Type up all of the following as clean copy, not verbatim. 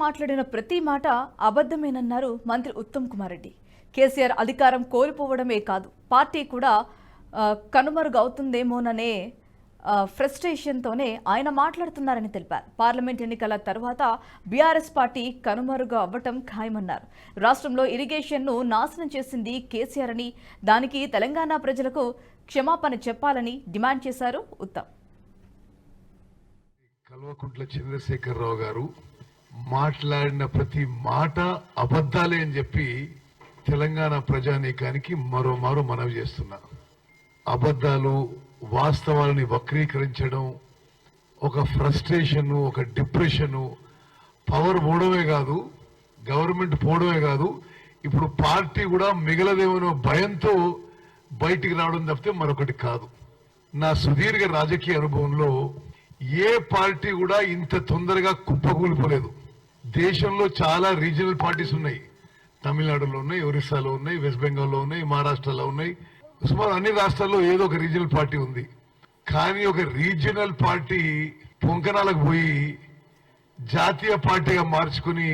మాట్లాడిన ప్రతి మాట అబద్ధమేనన్నారు మంత్రి ఉత్తమ్ కుమార్ రెడ్డి. కేసీఆర్ అధికారం కోల్పోవడమే కాదు, పార్టీ కూడా కనుమరుగవుతుందేమోననే ఫ్రస్ట్రేషన్తోనే ఆయన మాట్లాడుతున్నారని తెలిపారు. పార్లమెంట్ ఎన్నికల తర్వాత బీఆర్ఎస్ పార్టీ కనుమరుగు అవ్వటం ఖాయమన్నారు. రాష్ట్రంలో ఇరిగేషన్ను నాశనం చేసింది కేసీఆర్ అని, దానికి తెలంగాణ ప్రజలకు క్షమాపణ చెప్పాలని డిమాండ్ చేశారు ఉత్తమ్. కల్వకుంట్ల చంద్రశేఖరరావు గారు మాట్లాడిన ప్రతి మాట అబద్ధాలే అని చెప్పి తెలంగాణ ప్రజానీకానికి మరోమారు మనవి చేస్తున్నా. అబద్ధాలు, వాస్తవాలని వక్రీకరించడం, ఒక ఫ్రస్ట్రేషను, ఒక డిప్రెషను, పవర్ పోవడమే కాదు, గవర్నమెంట్ పోవడమే కాదు, ఇప్పుడు పార్టీ కూడా మిగలదేమో భయంతో బయటికి రావడం తప్పితే మరొకటి కాదు. నా సుదీర్ఘ రాజకీయ అనుభవంలో ఏ పార్టీ కూడా ఇంత తొందరగా కుప్పకూలిపోలేదు. దేశంలో చాలా రీజనల్ పార్టీస్ ఉన్నాయి. తమిళనాడులో ఉన్నాయి, ఒరిస్సాలో ఉన్నాయి, వెస్ట్ బెంగాల్లో ఉన్నాయి, మహారాష్ట్రలో ఉన్నాయి. సుమారు అన్ని రాష్ట్రాల్లో ఏదో ఒక రీజనల్ పార్టీ ఉంది. కానీ ఒక రీజనల్ పార్టీ పొంకనాలకు పోయి జాతీయ పార్టీగా మార్చుకుని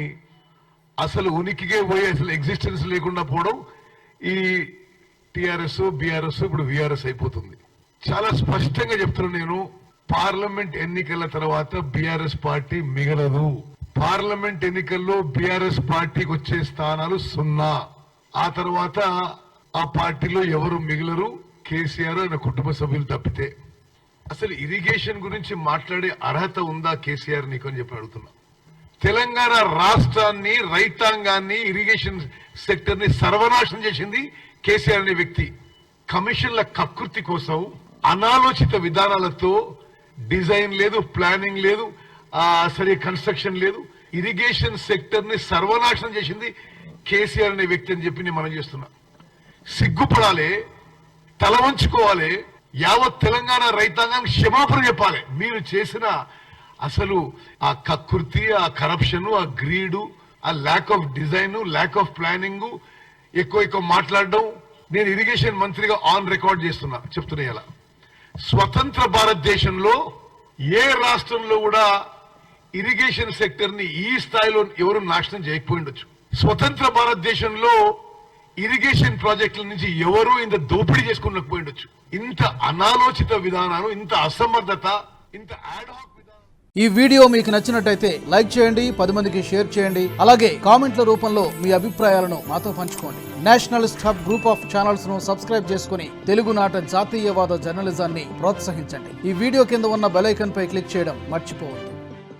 అసలు ఉనికికే పోయి అసలు ఎగ్జిస్టెన్స్ లేకుండా పోవడం ఈ టిఆర్ఎస్, బీఆర్ఎస్, ఇప్పుడు వీఆర్ఎస్ అయిపోతుంది. చాలా స్పష్టంగా చెప్తున్నాను నేను, పార్లమెంట్ ఎన్నికల తర్వాత బీఆర్ఎస్ పార్టీ మిగలదు. పార్లమెంట్ ఎన్నికల్లో బీఆర్ఎస్ పార్టీకి వచ్చే స్థానాలు 0. ఆ తర్వాత ఆ పార్టీలో ఎవరు మిగలరు, కేసీఆర్ ఆయన కుటుంబ సభ్యులు తప్పితే. అసలు ఇరిగేషన్ గురించి మాట్లాడే అర్హత ఉందా కేసీఆర్ నీకు అని చెప్పి అడుగుతున్నా. తెలంగాణ రాష్ట్రాన్ని, రైతాంగాన్ని, ఇరిగేషన్ సెక్టర్ ని సర్వనాశనం చేసింది కేసీఆర్ అనే వ్యక్తి. కమిషన్ల కకృతి కోసం అనాలోచిత విధానాలతో డిజైన్ లేదు, ప్లానింగ్ లేదు, సరి కన్స్ట్రక్షన్ లేదు, ఇరిగేషన్ సెక్టర్ ని సర్వనాశనం చేసింది కేసీఆర్ అనే వ్యక్తి అని చెప్పి నేను మనం చేస్తున్నా. సిగ్గుపడాలి, తల వంచుకోవాలి, యావత్ తెలంగాణ రైతాంగానికి క్షమాపణ చెప్పాలి. మీరు చేసిన అసలు ఆ కకృతి, ఆ కరప్షన్, ఆ గ్రీడు, ఆ lack of design, lack of planning, ఎక్కువ మాట్లాడడం. నేను ఇరిగేషన్ మంత్రిగా ఆన్ రికార్డ్ చెప్తున్నా. ఇలా స్వతంత్ర భారతదేశంలో ఏ రాష్ట్రంలో కూడా ఇరిగేషన్ సెక్టర్ ని ఈ స్థాయిలో ఎవరు నాశనం చేయకపోయిండొచ్చు. స్వతంత్ర భారతదేశంలో ఇరిగేషన్ ప్రాజెక్టుల నుంచి ఎవరు ఇంత దోపిడీ చేసుకున్నకపోయిండొచ్చు. ఇంత అనాలోచిత విధానాలు, ఇంత అసమర్థత, ఇంత యాడ్హాక్. ఈ వీడియో మీకు నచ్చినట్టయితే లైక్ చేయండి, 10 మందికి షేర్ చేయండి. అలాగే కామెంట్ల రూపంలో మీ అభిప్రాయాలను మాతో పంచుకోండి. Nationalist hub group of channels ను సబ్స్క్రైబ్ చేసుకుని తెలుగునాట జాతీయవాద జర్నలిజాన్ని ప్రోత్సహించండి. ఈ వీడియో కింద ఉన్న బెల్ ఐకాన్ పై క్లిక్ చేయడం మర్చిపోవద్దు.